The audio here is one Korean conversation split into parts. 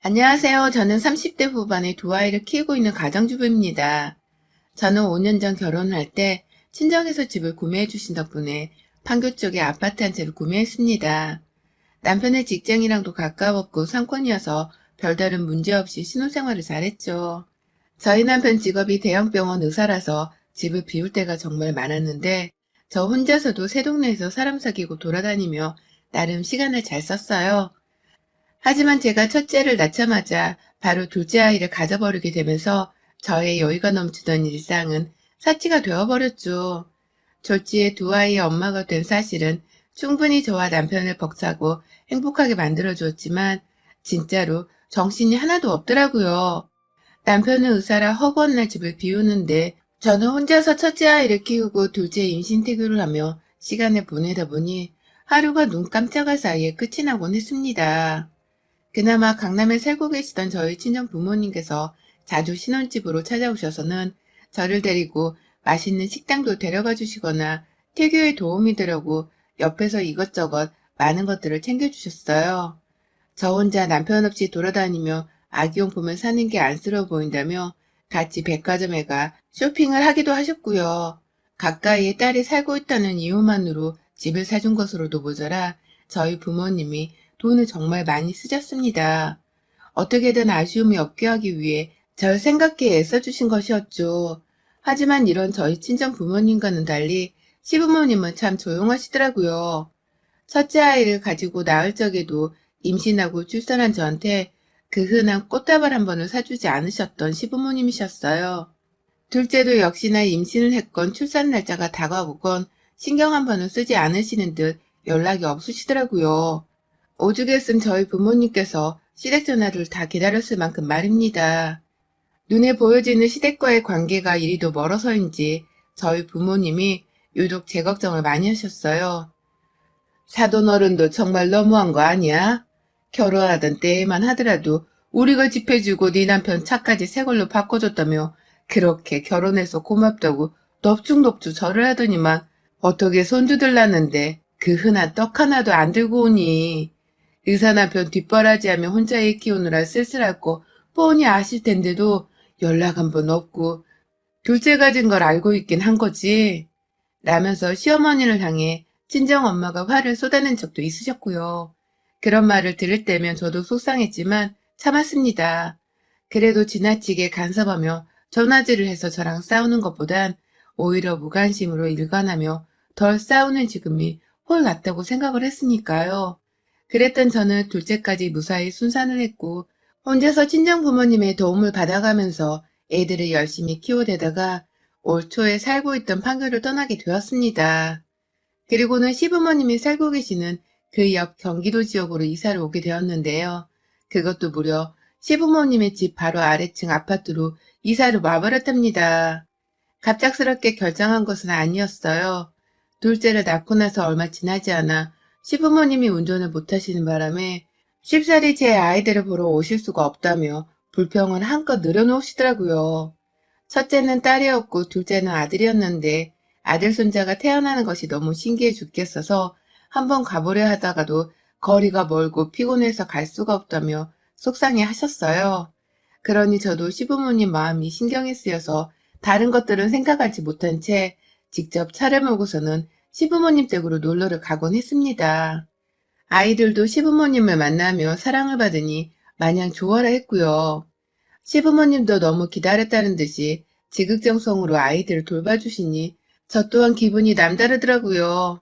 안녕하세요. 저는 30대 후반의 두 아이를 키우고 있는 가정주부입니다. 저는 5년 전 결혼할 때 친정에서 집을 구매해 주신 덕분에 판교 쪽에 아파트 한 채를 구매했습니다. 남편의 직장이랑도 가까웠고 상권이어서 별다른 문제 없이 신혼생활을 잘했죠. 저희 남편 직업이 대형병원 의사라서 집을 비울 때가 정말 많았는데 저 혼자서도 새 동네에서 사람 사귀고 돌아다니며 나름 시간을 잘 썼어요. 하지만 제가 첫째를 낳자마자 바로 둘째 아이를 가져버리게 되면서 저의 여유가 넘치던 일상은 사치가 되어버렸죠. 졸지에 두 아이의 엄마가 된 사실은 충분히 저와 남편을 벅차고 행복하게 만들어주었지만 진짜로 정신이 하나도 없더라고요. 남편은 의사라 허구한 날 집을 비우는데 저는 혼자서 첫째 아이를 키우고 둘째 임신 태교를 하며 시간을 보내다 보니 하루가 눈 깜짝할 사이에 끝이 나곤 했습니다. 그나마 강남에 살고 계시던 저희 친정 부모님께서 자주 신혼집으로 찾아오셔서는 저를 데리고 맛있는 식당도 데려가 주시거나 태교에 도움이 되려고 옆에서 이것저것 많은 것들을 챙겨주셨어요. 저 혼자 남편 없이 돌아다니며 아기용품을 사는 게 안쓰러워 보인다며 같이 백화점에 가 쇼핑을 하기도 하셨고요. 가까이에 딸이 살고 있다는 이유만으로 집을 사준 것으로도 모자라 저희 부모님이 돈을 정말 많이 쓰셨습니다. 어떻게든 아쉬움이 없게 하기 위해 절 생각해 애써주신 것이었죠. 하지만 이런 저희 친정 부모님과는 달리 시부모님은 참 조용하시더라고요. 첫째 아이를 가지고 낳을 적에도 임신하고 출산한 저한테 그 흔한 꽃다발 한 번을 사주지 않으셨던 시부모님이셨어요. 둘째도 역시나 임신을 했건 출산 날짜가 다가오건 신경 한 번을 쓰지 않으시는 듯 연락이 없으시더라고요. 오죽했음 저희 부모님께서 시댁 전화를 다 기다렸을 만큼 말입니다. 눈에 보여지는 시댁과의 관계가 이리도 멀어서인지 저희 부모님이 유독 제 걱정을 많이 하셨어요. 사돈 어른도 정말 너무한 거 아니야? 결혼하던 때에만 하더라도 우리가 집 해주고 네 남편 차까지 새 걸로 바꿔줬다며 그렇게 결혼해서 고맙다고 넙죽넙죽 절을 하더니만 어떻게 손주들라는데 그 흔한 떡 하나도 안 들고 오니. 의사 남편 뒷바라지하며 혼자 애 키우느라 쓸쓸하고 뻔히 아실 텐데도 연락 한 번 없고 둘째 가진 걸 알고 있긴 한 거지. 라면서 시어머니를 향해 친정엄마가 화를 쏟아낸 적도 있으셨고요. 그런 말을 들을 때면 저도 속상했지만 참았습니다. 그래도 지나치게 간섭하며 전화질을 해서 저랑 싸우는 것보단 오히려 무관심으로 일관하며 덜 싸우는 지금이 훨 낫다고 생각을 했으니까요. 그랬던 저는 둘째까지 무사히 순산을 했고 혼자서 친정 부모님의 도움을 받아가면서 애들을 열심히 키워대다가 올 초에 살고 있던 판교를 떠나게 되었습니다. 그리고는 시부모님이 살고 계시는 그 옆 경기도 지역으로 이사를 오게 되었는데요. 그것도 무려 시부모님의 집 바로 아래층 아파트로 이사를 와버렸답니다. 갑작스럽게 결정한 것은 아니었어요. 둘째를 낳고 나서 얼마 지나지 않아 시부모님이 운전을 못하시는 바람에 쉽사리 제 아이들을 보러 오실 수가 없다며 불평을 한껏 늘어놓으시더라고요. 첫째는 딸이었고 둘째는 아들이었는데 아들 손자가 태어나는 것이 너무 신기해 죽겠어서 한번 가보려 하다가도 거리가 멀고 피곤해서 갈 수가 없다며 속상해 하셨어요. 그러니 저도 시부모님 마음이 신경이 쓰여서 다른 것들은 생각하지 못한 채 직접 차를 몰고서는 시부모님 댁으로 놀러를 가곤 했습니다. 아이들도 시부모님을 만나며 사랑을 받으니 마냥 좋아라 했고요. 시부모님도 너무 기다렸다는 듯이 지극정성으로 아이들을 돌봐주시니 저 또한 기분이 남다르더라고요.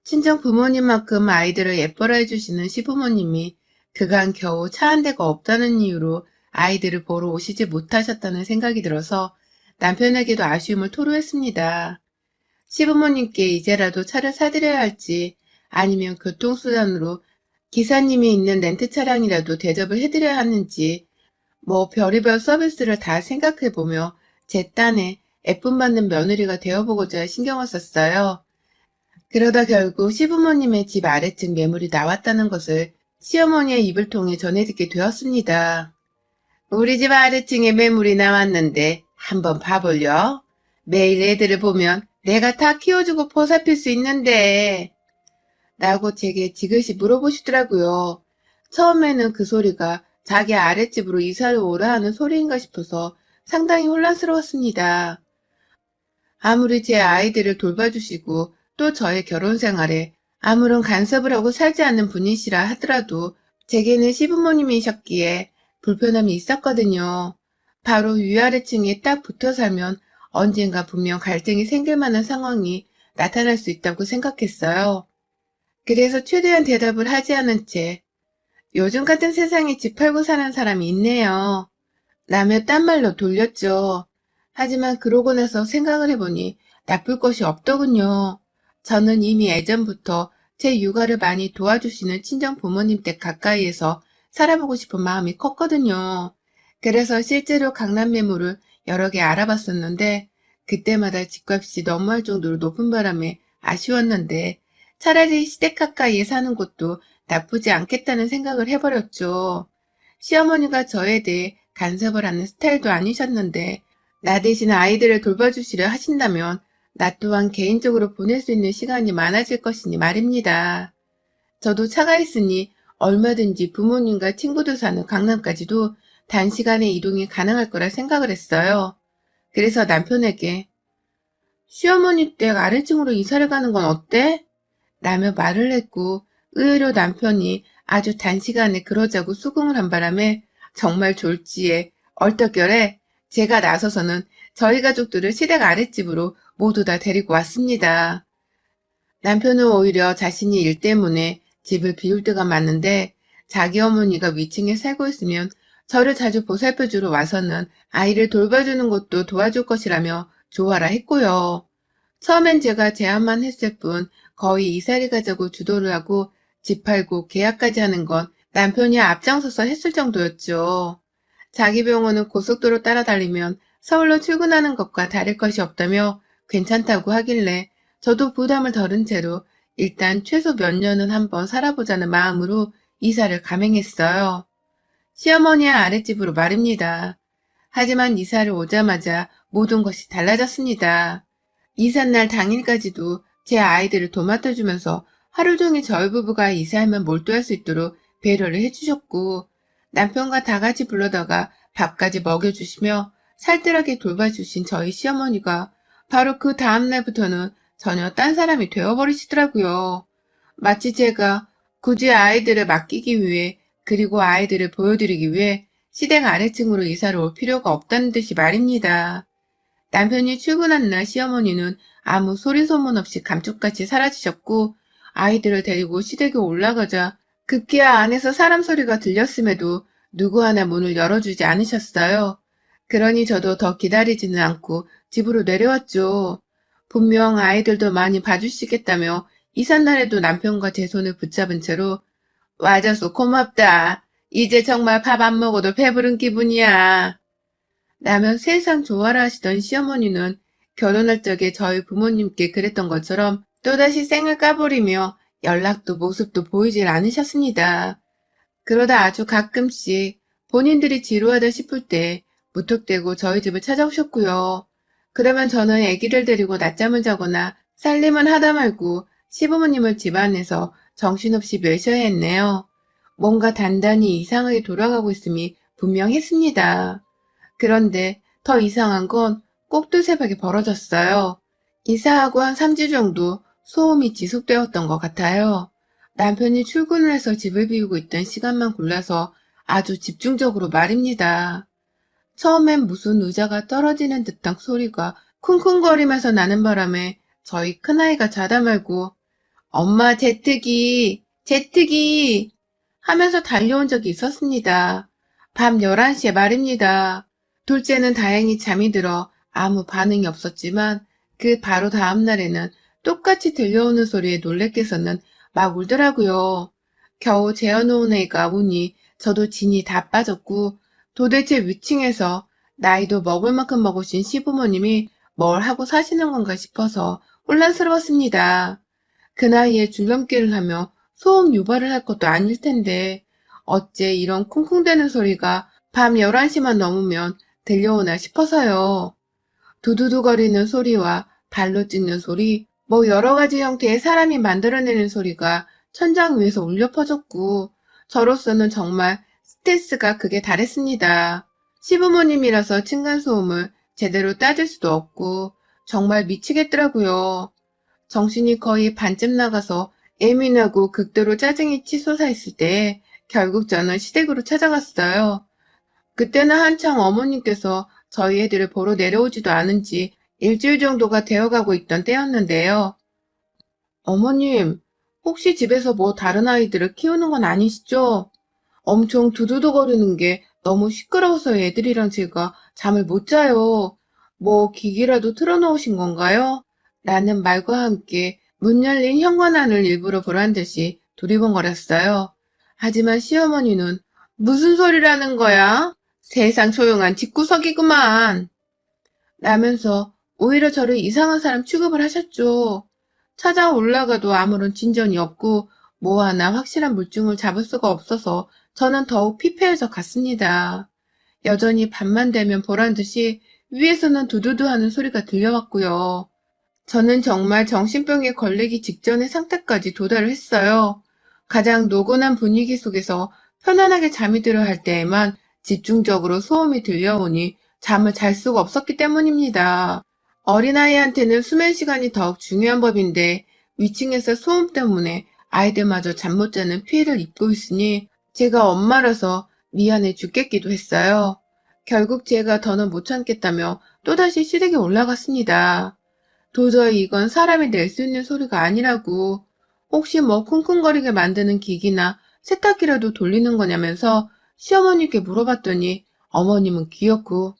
친정 부모님만큼 아이들을 예뻐라 해주시는 시부모님이 그간 겨우 차 한 대가 없다는 이유로 아이들을 보러 오시지 못하셨다는 생각이 들어서 남편에게도 아쉬움을 토로했습니다. 시부모님께 이제라도 차를 사드려야 할지 아니면 교통수단으로 기사님이 있는 렌트 차량이라도 대접을 해드려야 하는지 뭐 별의별 서비스를 다 생각해보며 제 딴에 애쁨 받는 며느리가 되어보고자 신경을 썼어요. 그러다 결국 시부모님의 집 아래층 매물이 나왔다는 것을 시어머니의 입을 통해 전해 듣게 되었습니다. 우리 집 아래층에 매물이 나왔는데 한번 봐볼려? 매일 애들을 보면 내가 다 키워주고 보살필 수 있는데 라고 제게 지그시 물어보시더라고요. 처음에는 그 소리가 자기 아랫집으로 이사를 오라 하는 소리인가 싶어서 상당히 혼란스러웠습니다. 아무리 제 아이들을 돌봐주시고 또 저의 결혼 생활에 아무런 간섭을 하고 살지 않는 분이시라 하더라도 제게는 시부모님이셨기에 불편함이 있었거든요. 바로 위아래층에 딱 붙어 살면 언젠가 분명 갈등이 생길 만한 상황이 나타날 수 있다고 생각했어요. 그래서 최대한 대답을 하지 않은 채 요즘 같은 세상에 집 팔고 사는 사람이 있네요. 라며 딴 말로 돌렸죠. 하지만 그러고 나서 생각을 해보니 나쁠 것이 없더군요. 저는 이미 예전부터 제 육아를 많이 도와주시는 친정 부모님 댁 가까이에서 살아보고 싶은 마음이 컸거든요. 그래서 실제로 강남 매물을 여러 개 알아봤었는데 그때마다 집값이 너무할 정도로 높은 바람에 아쉬웠는데 차라리 시댁 가까이에 사는 곳도 나쁘지 않겠다는 생각을 해버렸죠. 시어머니가 저에 대해 간섭을 하는 스타일도 아니셨는데 나 대신 아이들을 돌봐주시려 하신다면 나 또한 개인적으로 보낼 수 있는 시간이 많아질 것이니 말입니다. 저도 차가 있으니 얼마든지 부모님과 친구들 사는 강남까지도 단시간에 이동이 가능할 거라 생각을 했어요. 그래서 남편에게 시어머니 댁 아래층으로 이사를 가는 건 어때? 라며 말을 했고 의외로 남편이 아주 단시간에 그러자고 수긍을 한 바람에 정말 졸지에 얼떨결에 제가 나서서는 저희 가족들을 시댁 아랫집으로 모두 다 데리고 왔습니다. 남편은 오히려 자신이 일 때문에 집을 비울 때가 많은데 자기 어머니가 위층에 살고 있으면 저를 자주 보살펴주러 와서는 아이를 돌봐주는 것도 도와줄 것이라며 좋아라 했고요. 처음엔 제가 제안만 했을 뿐 거의 이사를 가자고 주도를 하고 집 팔고 계약까지 하는 건 남편이 앞장서서 했을 정도였죠. 자기 병원은 고속도로 따라다니면 서울로 출근하는 것과 다를 것이 없다며 괜찮다고 하길래 저도 부담을 덜은 채로 일단 최소 몇 년은 한번 살아보자는 마음으로 이사를 감행했어요. 시어머니의 아랫집으로 말입니다. 하지만 이사를 오자마자 모든 것이 달라졌습니다. 이삿날 당일까지도 제 아이들을 도맡아주면서 하루 종일 저희 부부가 이사하면 몰두할 수 있도록 배려를 해주셨고 남편과 다 같이 불러다가 밥까지 먹여주시며 살뜰하게 돌봐주신 저희 시어머니가 바로 그 다음날부터는 전혀 딴 사람이 되어버리시더라고요. 마치 제가 굳이 아이들을 맡기기 위해 그리고 아이들을 보여드리기 위해 시댁 아래층으로 이사를 올 필요가 없다는 듯이 말입니다. 남편이 출근한 날 시어머니는 아무 소리 소문 없이 감쪽같이 사라지셨고 아이들을 데리고 시댁에 올라가자 급기야 안에서 사람 소리가 들렸음에도 누구 하나 문을 열어주지 않으셨어요. 그러니 저도 더 기다리지는 않고 집으로 내려왔죠. 분명 아이들도 많이 봐주시겠다며 이삿날에도 남편과 제 손을 붙잡은 채로 와줘서 고맙다. 이제 정말 밥 안 먹어도 배부른 기분이야. 라면 세상 좋아라 하시던 시어머니는 결혼할 적에 저희 부모님께 그랬던 것처럼 또다시 쌩을 까버리며 연락도 모습도 보이질 않으셨습니다. 그러다 아주 가끔씩 본인들이 지루하다 싶을 때 무턱대고 저희 집을 찾아오셨고요. 그러면 저는 아기를 데리고 낮잠을 자거나 살림을 하다 말고 시부모님을 집안에서 정신없이 멸셔야 했네요. 뭔가 단단히 이상하게 돌아가고 있음이 분명했습니다. 그런데 더 이상한 건 꼭 두세 박이 벌어졌어요. 이사하고 한 3주 정도 소음이 지속되었던 것 같아요. 남편이 출근을 해서 집을 비우고 있던 시간만 골라서 아주 집중적으로 말입니다. 처음엔 무슨 의자가 떨어지는 듯한 소리가 쿵쿵거리면서 나는 바람에 저희 큰아이가 자다 말고 엄마 제트기 하면서 달려온 적이 있었습니다. 밤 11시에 말입니다. 둘째는 다행히 잠이 들어 아무 반응이 없었지만 그 바로 다음 날에는 똑같이 들려오는 소리에 놀래켜서는 막 울더라고요. 겨우 재워놓은 애가 우니 저도 진이 다 빠졌고 도대체 위층에서 나이도 먹을 만큼 먹으신 시부모님이 뭘 하고 사시는 건가 싶어서 혼란스러웠습니다. 그 나이에 줄넘기를 하며 소음 유발을 할 것도 아닐 텐데 어째 이런 쿵쿵대는 소리가 밤 11시만 넘으면 들려오나 싶어서요. 두두두거리는 소리와 발로 찍는 소리, 뭐 여러 가지 형태의 사람이 만들어내는 소리가 천장 위에서 울려 퍼졌고 저로서는 정말 스트레스가 극에 달했습니다. 시부모님이라서 층간소음을 제대로 따질 수도 없고 정말 미치겠더라고요. 정신이 거의 반쯤 나가서 예민하고 극도로 짜증이 치솟아 있을 때 결국 저는 시댁으로 찾아갔어요. 그때는 한창 어머님께서 저희 애들을 보러 내려오지도 않은 지 일주일 정도가 되어가고 있던 때였는데요. 어머님, 혹시 집에서 뭐 다른 아이들을 키우는 건 아니시죠? 엄청 두두두거리는 게 너무 시끄러워서 애들이랑 제가 잠을 못 자요. 뭐 기기라도 틀어놓으신 건가요? 라는 말과 함께 문 열린 현관안을 일부러 보란 듯이 두리번거렸어요. 하지만 시어머니는 무슨 소리라는 거야? 세상 조용한 집구석이구만. 라면서 오히려 저를 이상한 사람 취급을 하셨죠. 찾아 올라가도 아무런 진전이 없고 뭐 하나 확실한 물증을 잡을 수가 없어서 저는 더욱 피폐해져 갔습니다. 여전히 밤만 되면 보란 듯이 위에서는 두두두 하는 소리가 들려왔고요. 저는 정말 정신병에 걸리기 직전의 상태까지 도달을 했어요. 가장 노곤한 분위기 속에서 편안하게 잠이 들어 할 때에만 집중적으로 소음이 들려오니 잠을 잘 수가 없었기 때문입니다. 어린아이한테는 수면 시간이 더욱 중요한 법인데 위층에서 소음 때문에 아이들마저 잠 못 자는 피해를 입고 있으니 제가 엄마라서 미안해 죽겠기도 했어요. 결국 제가 더는 못 참겠다며 또다시 시댁에 올라갔습니다. 도저히 이건 사람이 낼 수 있는 소리가 아니라고, 혹시 뭐 쿵쿵거리게 만드는 기기나 세탁기라도 돌리는 거냐면서 시어머니께 물어봤더니 어머님은 귀엽고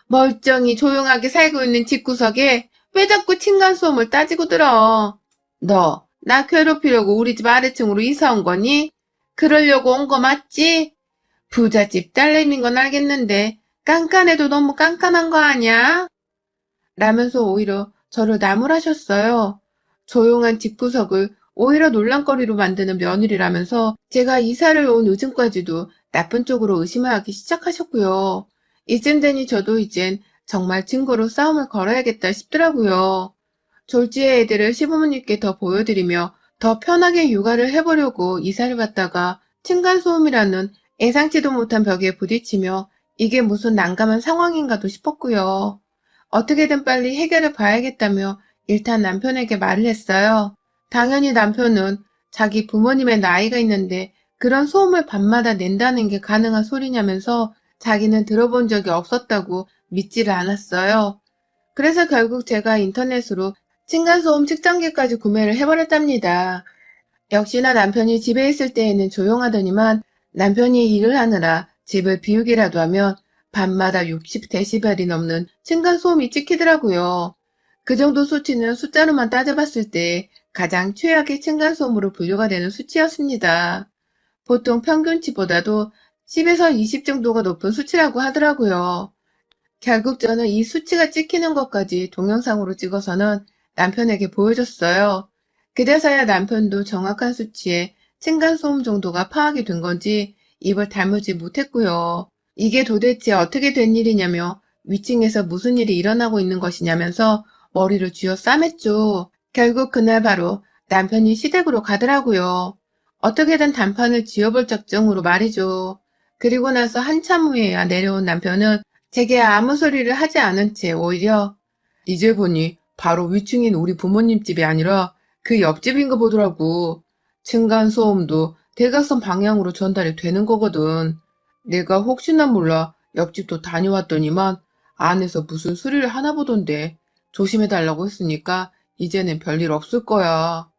멀쩡히 조용하게 살고 있는 집구석에 왜 자꾸 층간소음을 따지고 들어. 너, 나 괴롭히려고 우리 집 아래층으로 이사 온 거니? 그러려고 온 거 맞지? 부잣집 딸내미인 건 알겠는데 깐깐해도 너무 깐깐한 거 아니야? 라면서 오히려 저를 나무라셨어요. 조용한 집구석을 오히려 논란거리로 만드는 며느리라면서 제가 이사를 온 요즘까지도 나쁜 쪽으로 의심을 하기 시작하셨고요. 이쯤 되니 저도 이젠 정말 증거로 싸움을 걸어야겠다 싶더라고요. 졸지의 애들을 시부모님께 더 보여드리며 더 편하게 육아를 해보려고 이사를 왔다가 층간소음이라는 예상치도 못한 벽에 부딪히며 이게 무슨 난감한 상황인가도 싶었고요. 어떻게든 빨리 해결을 봐야겠다며 일단 남편에게 말을 했어요. 당연히 남편은 자기 부모님의 나이가 있는데 그런 소음을 밤마다 낸다는 게 가능한 소리냐면서 자기는 들어본 적이 없었다고 믿지를 않았어요. 그래서 결국 제가 인터넷으로 층간소음 측정기까지 구매를 해버렸답니다. 역시나 남편이 집에 있을 때에는 조용하더니만 남편이 일을 하느라 집을 비우기라도 하면 밤마다 60데시벨이 넘는 층간소음이 찍히더라고요. 그 정도 수치는 숫자로만 따져봤을 때 가장 최악의 층간소음으로 분류가 되는 수치였습니다. 보통 평균치보다도 10에서 20 정도가 높은 수치라고 하더라고요. 결국 저는 이 수치가 찍히는 것까지 동영상으로 찍어서는 남편에게 보여줬어요. 그제서야 남편도 정확한 수치의 층간소음 정도가 파악이 된 건지 입을 다물지 못했고요. 이게 도대체 어떻게 된 일이냐며 위층에서 무슨 일이 일어나고 있는 것이냐면서 머리를 쥐어 싸맸죠. 결국 그날 바로 남편이 시댁으로 가더라고요. 어떻게든 단판을 지어볼 작정으로 말이죠. 그리고 나서 한참 후에야 내려온 남편은 제게 아무 소리를 하지 않은 채 오히려 이제 보니 바로 위층인 우리 부모님 집이 아니라 그 옆집인 거 보더라고. 층간소음도 대각선 방향으로 전달이 되는 거거든. 내가 혹시나 몰라 옆집도 다녀왔더니만 안에서 무슨 소리를 하나 보던데 조심해달라고 했으니까 이제는 별일 없을 거야.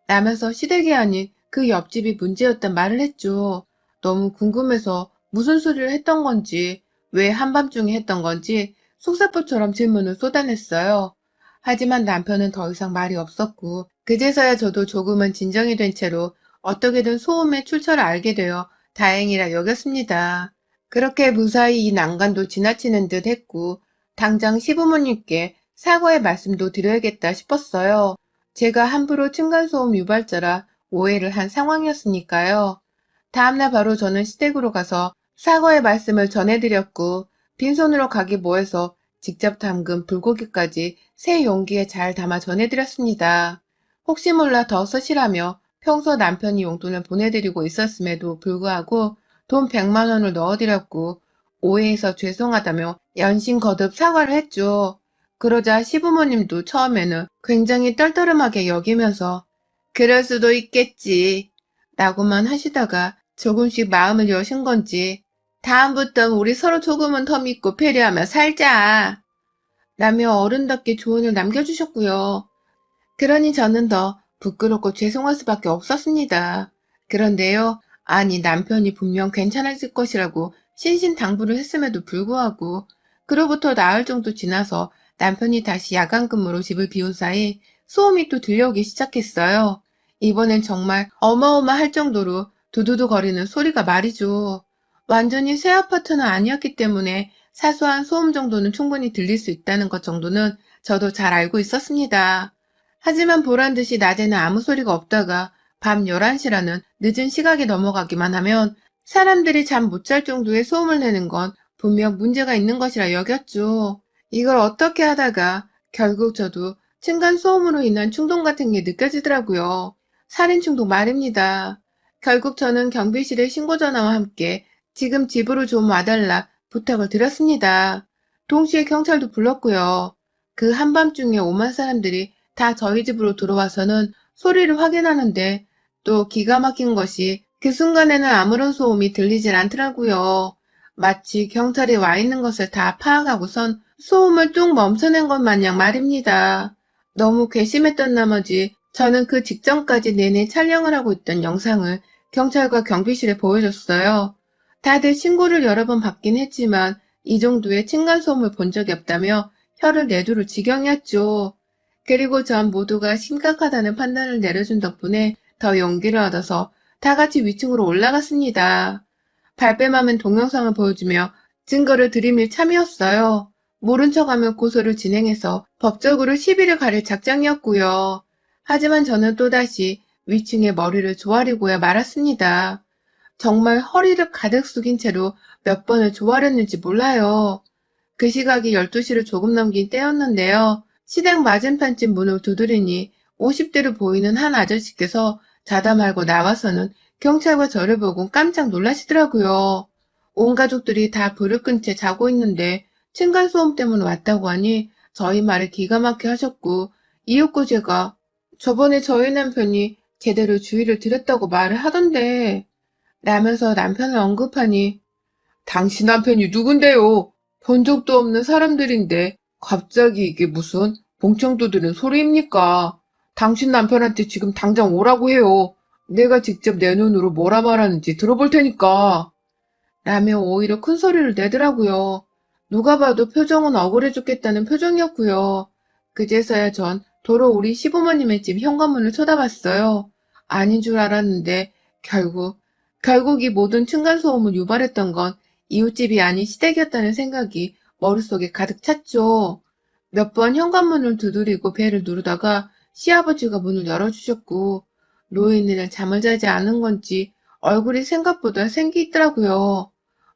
라면서 시댁이 아닌 그 옆집이 문제였단 말을 했죠. 너무 궁금해서 무슨 소리를 했던 건지, 왜 한밤중에 했던 건지 속사포처럼 질문을 쏟아냈어요. 하지만 남편은 더 이상 말이 없었고, 그제서야 저도 조금은 진정이 된 채로 어떻게든 소음의 출처를 알게 되어 다행이라 여겼습니다. 그렇게 무사히 이 난관도 지나치는 듯 했고, 당장 시부모님께 사과의 말씀도 드려야겠다 싶었어요. 제가 함부로 층간소음 유발자라 오해를 한 상황이었으니까요. 다음날 바로 저는 시댁으로 가서 사과의 말씀을 전해드렸고, 빈손으로 가기 뭐해서 직접 담근 불고기까지 새 용기에 잘 담아 전해드렸습니다. 혹시 몰라 더 쓰시라며 평소 남편이 용돈을 보내드리고 있었음에도 불구하고 돈 100만 원을 넣어드렸고 오해해서 죄송하다며 연신 거듭 사과를 했죠. 그러자 시부모님도 처음에는 굉장히 떨떠름하게 여기면서 그럴 수도 있겠지 라고만 하시다가 조금씩 마음을 여신 건지 다음부턴 우리 서로 조금은 더 믿고 배려하며 살자 라며 어른답게 조언을 남겨주셨고요. 그러니 저는 더 부끄럽고 죄송할 수밖에 없었습니다. 그런데요, 아니 남편이 분명 괜찮아질 것이라고 신신당부를 했음에도 불구하고 그로부터 나흘 정도 지나서 남편이 다시 야간 근무로 집을 비운 사이 소음이 또 들려오기 시작했어요. 이번엔 정말 어마어마할 정도로 두두두 거리는 소리가 말이죠. 완전히 새 아파트는 아니었기 때문에 사소한 소음 정도는 충분히 들릴 수 있다는 것 정도는 저도 잘 알고 있었습니다. 하지만 보란듯이 낮에는 아무 소리가 없다가 밤 11시라는 늦은 시각이 넘어가기만 하면 사람들이 잠 못 잘 정도의 소음을 내는 건 분명 문제가 있는 것이라 여겼죠. 이걸 어떻게 하다가 결국 저도 층간소음으로 인한 충동 같은 게 느껴지더라고요. 살인 충동 말입니다. 결국 저는 경비실에 신고 전화와 함께 지금 집으로 좀 와달라 부탁을 드렸습니다. 동시에 경찰도 불렀고요. 그 한밤중에 오만 사람들이 다 저희 집으로 들어와서는 소리를 확인하는데 또 기가 막힌 것이 그 순간에는 아무런 소음이 들리질 않더라고요. 마치 경찰이 와 있는 것을 다 파악하고선 소음을 뚝 멈춰낸 것 마냥 말입니다. 너무 괘씸했던 나머지 저는 그 직전까지 내내 촬영을 하고 있던 영상을 경찰과 경비실에 보여줬어요. 다들 신고를 여러 번 받긴 했지만 이 정도의 층간소음을 본 적이 없다며 혀를 내두를 지경이었죠. 그리고 전 모두가 심각하다는 판단을 내려준 덕분에 더 용기를 얻어서 다 같이 위층으로 올라갔습니다. 발뺌하면 동영상을 보여주며 증거를 들이밀 참이었어요. 모른 척하며 고소를 진행해서 법적으로 시비를 가릴 작정이었고요. 하지만 저는 또다시 위층에 머리를 조아리고야 말았습니다. 정말 허리를 가득 숙인 채로 몇 번을 조아렸는지 몰라요. 그 시각이 12시를 조금 넘긴 때였는데요. 시댁 맞은편집 문을 두드리니 50대로 보이는 한 아저씨께서 자다 말고 나와서는 경찰과 저를 보고 깜짝 놀라시더라고요. 온 가족들이 다 불을 끈 채 자고 있는데 층간소음 때문에 왔다고 하니 저희 말을 기가 막히게 하셨고 이윽고 제가 저번에 저희 남편이 제대로 주의를 드렸다고 말을 하던데 라면서 남편을 언급하니 당신 남편이 누군데요? 본 적도 없는 사람들인데 갑자기 이게 무슨 봉창도 들은 소리입니까? 당신 남편한테 지금 당장 오라고 해요. 내가 직접 내 눈으로 뭐라 말하는지 들어볼 테니까. 라며 오히려 큰 소리를 내더라고요. 누가 봐도 표정은 억울해 죽겠다는 표정이었고요. 그제서야 전 도로 우리 시부모님의 집 현관문을 쳐다봤어요. 아닌 줄 알았는데 결국 이 모든 층간소음을 유발했던 건 이웃집이 아닌 시댁이었다는 생각이 머릿속에 가득 찼죠. 몇 번 현관문을 두드리고 벨을 누르다가 시아버지가 문을 열어주셨고 노인네는 잠을 자지 않은 건지 얼굴이 생각보다 생기 있더라고요.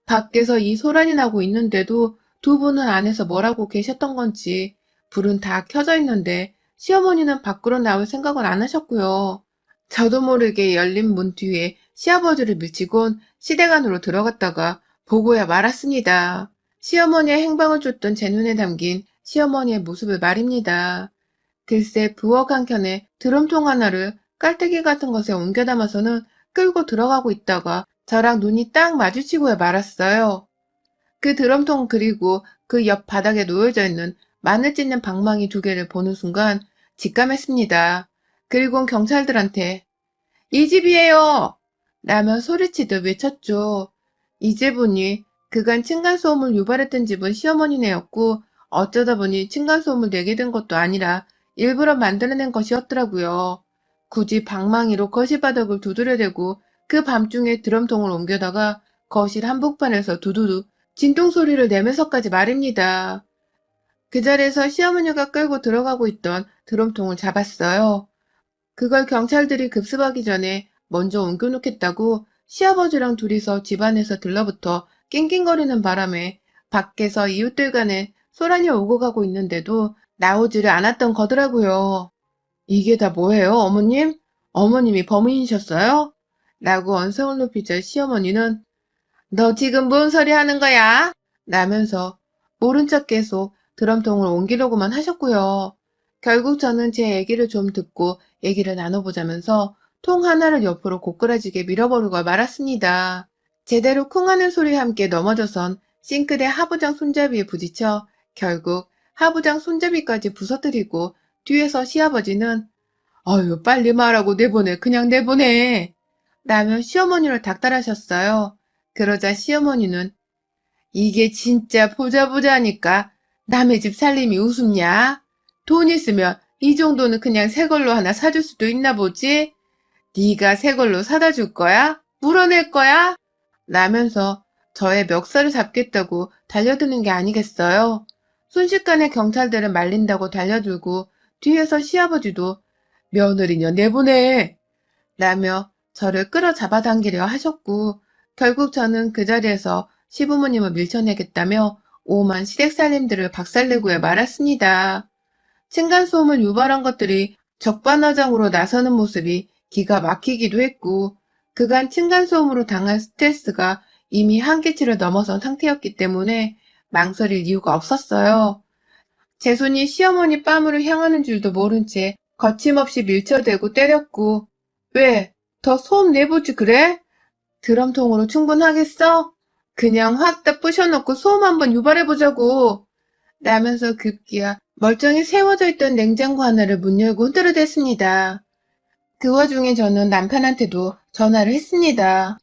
밖에서 이 소란이 나고 있는데도 두 분은 안에서 뭘 하고 계셨던 건지 불은 다 켜져 있는데 시어머니는 밖으로 나올 생각은 안 하셨고요. 저도 모르게 열린 문 뒤에 시아버지를 밀치곤 시댁 안으로 들어갔다가 보고야 말았습니다. 시어머니의 행방을 쫓던 제 눈에 담긴 시어머니의 모습을 말입니다. 글쎄 부엌 한켠에 드럼통 하나를 깔때기 같은 것에 옮겨 담아서는 끌고 들어가고 있다가 저랑 눈이 딱 마주치고야 말았어요. 그 드럼통 그리고 그 옆 바닥에 놓여져 있는 마늘 찢는 방망이 2개를 보는 순간 직감했습니다. 그리곤 경찰들한테 이 집이에요! 라며 소리치듯 외쳤죠. 이제 보니 그간 층간소음을 유발했던 집은 시어머니네였고 어쩌다 보니 층간소음을 내게 된 것도 아니라 일부러 만들어낸 것이었더라고요. 굳이 방망이로 거실 바닥을 두드려대고 그 밤중에 드럼통을 옮겨다가 거실 한복판에서 두두두 진동소리를 내면서까지 말입니다. 그 자리에서 시어머니가 끌고 들어가고 있던 드럼통을 잡았어요. 그걸 경찰들이 급습하기 전에 먼저 옮겨놓겠다고 시아버지랑 둘이서 집안에서 들러붙어 낑낑거리는 바람에 밖에서 이웃들 간에 소란이 오고 가고 있는데도 나오지를 않았던 거더라고요. 이게 다 뭐예요, 어머님? 어머님이 범인이셨어요? 라고 언성을 높이자 시어머니는 너 지금 뭔 소리 하는 거야? 라면서 모른 척 계속 드럼통을 옮기려고만 하셨고요. 결국 저는 제 얘기를 좀 듣고 얘기를 나눠보자면서 통 하나를 옆으로 고꾸라지게 밀어버리고 말았습니다. 제대로 쿵하는 소리와 함께 넘어져선 싱크대 하부장 손잡이에 부딪혀 결국 하부장 손잡이까지 부서뜨리고 뒤에서 시아버지는 아유 빨리 말하고 내보내 그냥 내보내 라며 시어머니를 닥달하셨어요. 그러자 시어머니는 이게 진짜 보자보자니까 남의 집 살림이 우습냐? 돈 있으면 이 정도는 그냥 새 걸로 하나 사줄 수도 있나 보지? 네가 새 걸로 사다 줄 거야? 물어낼 거야? 라면서 저의 멱살을 잡겠다고 달려드는 게 아니겠어요? 순식간에 경찰들을 말린다고 달려들고 뒤에서 시아버지도 며느리녀 내보내! 라며 저를 끌어 잡아당기려 하셨고 결국 저는 그 자리에서 시부모님을 밀쳐내겠다며 오만 시댁살림들을 박살내고야 말았습니다. 층간소음을 유발한 것들이 적반하장으로 나서는 모습이 기가 막히기도 했고 그간 층간소음으로 당한 스트레스가 이미 한계치를 넘어선 상태였기 때문에 망설일 이유가 없었어요. 제 손이 시어머니 뺨으로 향하는 줄도 모른 채 거침없이 밀쳐대고 때렸고 왜? 더 소음 내보지 그래? 드럼통으로 충분하겠어? 그냥 확 다 부셔놓고 소음 한번 유발해보자고. 라면서 급기야 멀쩡히 세워져 있던 냉장고 하나를 문 열고 흔들어댔습니다. 그 와중에 저는 남편한테도 전화를 했습니다.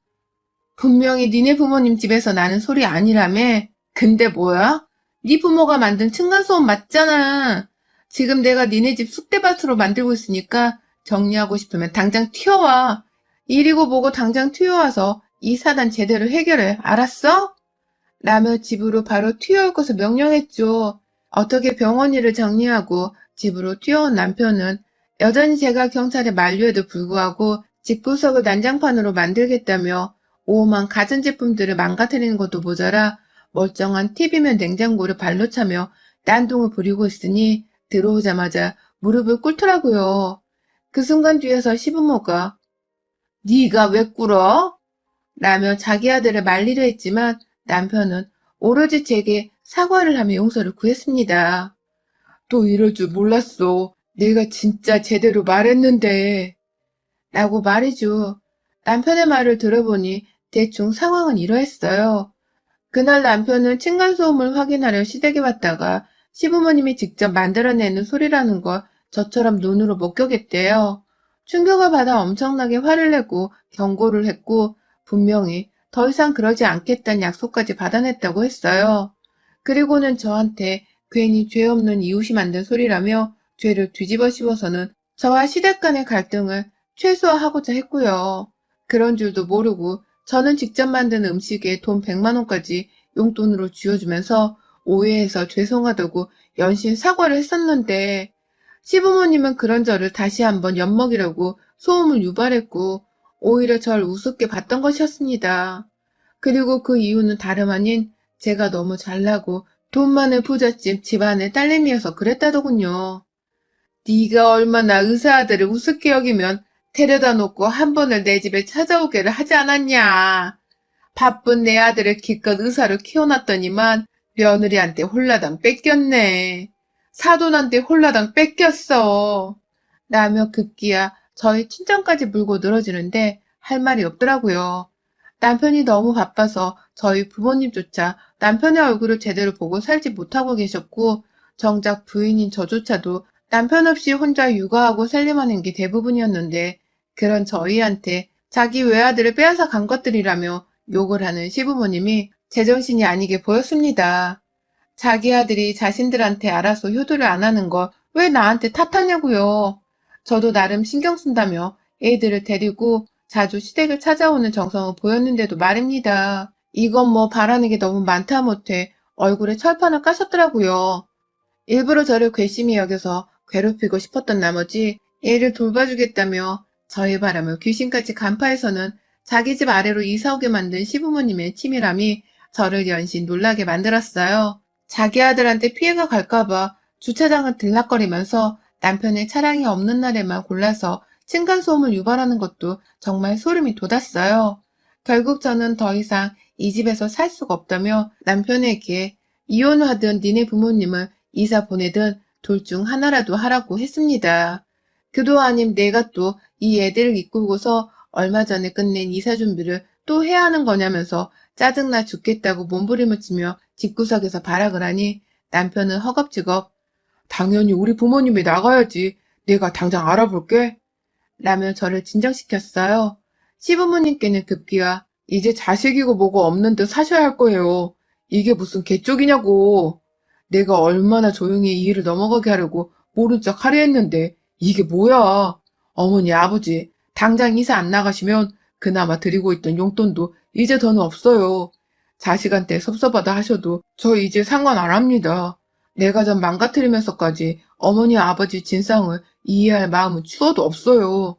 분명히 니네 부모님 집에서 나는 소리 아니라며? 근데 뭐야? 네 부모가 만든 층간소음 맞잖아. 지금 내가 니네 집 쑥대밭으로 만들고 있으니까 정리하고 싶으면 당장 튀어와. 이리고 보고 당장 튀어와서 이 사단 제대로 해결해. 알았어? 라며 집으로 바로 튀어올 것을 명령했죠. 어떻게 병원 일을 정리하고 집으로 튀어온 남편은 여전히 제가 경찰에 만류에도 불구하고 집구석을 난장판으로 만들겠다며 오만 가전제품들을 망가뜨리는 것도 모자라 멀쩡한 TV면 냉장고를 발로 차며 딴동을 부리고 있으니 들어오자마자 무릎을 꿇더라고요. 그 순간 뒤에서 시부모가 네가 왜 꿇어? 라며 자기 아들을 말리려 했지만 남편은 오로지 제게 사과를 하며 용서를 구했습니다. 또 이럴 줄 몰랐어. 내가 진짜 제대로 말했는데. 라고 말이죠. 남편의 말을 들어보니 대충 상황은 이러했어요. 그날 남편은 층간소음을 확인하려 시댁에 왔다가 시부모님이 직접 만들어내는 소리라는 걸 저처럼 눈으로 목격했대요. 충격을 받아 엄청나게 화를 내고 경고를 했고 분명히 더 이상 그러지 않겠다는 약속까지 받아냈다고 했어요. 그리고는 저한테 괜히 죄 없는 이웃이 만든 소리라며 죄를 뒤집어 씌워서는 저와 시댁 간의 갈등을 최소화하고자 했고요. 그런 줄도 모르고 저는 직접 만든 음식에 돈 100만 원까지 용돈으로 쥐어주면서 오해해서 죄송하다고 연신 사과를 했었는데 시부모님은 그런 저를 다시 한번 엿먹이려고 소음을 유발했고 오히려 절 우습게 봤던 것이었습니다. 그리고 그 이유는 다름 아닌 제가 너무 잘나고 돈 많은 부잣집 집안의 딸내미여서 그랬다더군요. 네가 얼마나 의사 아들을 우습게 여기면 데려다 놓고 한 번을 내 집에 찾아오게를 하지 않았냐. 바쁜 내 아들을 기껏 의사로 키워놨더니만 며느리한테 홀라당 뺏겼네. 사돈한테 홀라당 뺏겼어. 라며 급기야 저희 친정까지 물고 늘어지는데 할 말이 없더라고요. 남편이 너무 바빠서 저희 부모님조차 남편의 얼굴을 제대로 보고 살지 못하고 계셨고 정작 부인인 저조차도 남편 없이 혼자 육아하고 살림하는 게 대부분이었는데 그런 저희한테 자기 외아들을 빼앗아 간 것들이라며 욕을 하는 시부모님이 제정신이 아니게 보였습니다. 자기 아들이 자신들한테 알아서 효도를 안 하는 거 왜 나한테 탓하냐고요. 저도 나름 신경 쓴다며 애들을 데리고 자주 시댁을 찾아오는 정성을 보였는데도 말입니다. 이건 뭐 바라는 게 너무 많다 못해 얼굴에 철판을 까셨더라고요. 일부러 저를 괘씸히 여겨서 괴롭히고 싶었던 나머지 애를 돌봐주겠다며 저의 바람을 귀신같이 간파해서는 자기 집 아래로 이사오게 만든 시부모님의 치밀함이 저를 연신 놀라게 만들었어요. 자기 아들한테 피해가 갈까봐 주차장을 들락거리면서 남편의 차량이 없는 날에만 골라서 층간소음을 유발하는 것도 정말 소름이 돋았어요. 결국 저는 더 이상 이 집에서 살 수가 없다며 남편에게 이혼하든 니네 부모님을 이사 보내든 둘 중 하나라도 하라고 했습니다. 그도 아님 내가 또 이 애들을 이끌고서 얼마 전에 끝낸 이사 준비를 또 해야 하는 거냐면서 짜증나 죽겠다고 몸부림을 치며 집구석에서 발악을 하니 남편은 허겁지겁 당연히 우리 부모님이 나가야지. 내가 당장 알아볼게. 라며 저를 진정시켰어요. 시부모님께는 급기야 이제 자식이고 뭐고 없는 듯 사셔야 할 거예요. 이게 무슨 개쪽이냐고. 내가 얼마나 조용히 이 일을 넘어가게 하려고 모른 척 하려 했는데 이게 뭐야. 어머니 아버지 당장 이사 안 나가시면 그나마 드리고 있던 용돈도 이제 더는 없어요. 자식한테 섭섭하다 하셔도 저 이제 상관 안 합니다. 내가 좀 망가뜨리면서까지 어머니 아버지 진상을 이해할 마음은 추워도 없어요.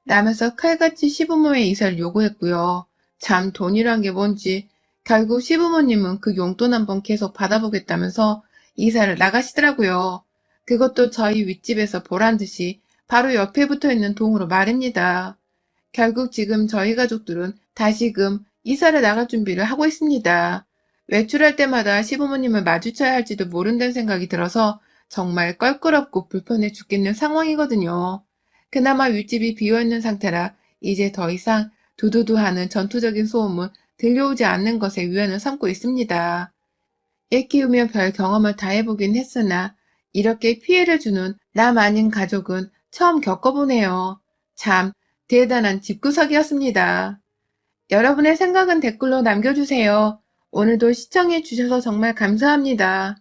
라면서 칼같이 시부모의 이사를 요구했고요. 참 돈이란 게 뭔지 결국 시부모님은 그 용돈 한번 계속 받아보겠다면서 이사를 나가시더라고요. 그것도 저희 윗집에서 보란 듯이 바로 옆에 붙어있는 동으로 말입니다. 결국 지금 저희 가족들은 다시금 이사를 나갈 준비를 하고 있습니다. 외출할 때마다 시부모님을 마주쳐야 할지도 모른다는 생각이 들어서 정말 껄끄럽고 불편해 죽겠는 상황이거든요. 그나마 윗집이 비어있는 상태라 이제 더 이상 두두두 하는 전투적인 소음은 들려오지 않는 것에 위안을 삼고 있습니다. 애 키우며 별 경험을 다 해보긴 했으나 이렇게 피해를 주는 남 아닌 가족은 처음 겪어보네요. 참 대단한 집구석이었습니다. 여러분의 생각은 댓글로 남겨주세요. 오늘도 시청해주셔서 정말 감사합니다.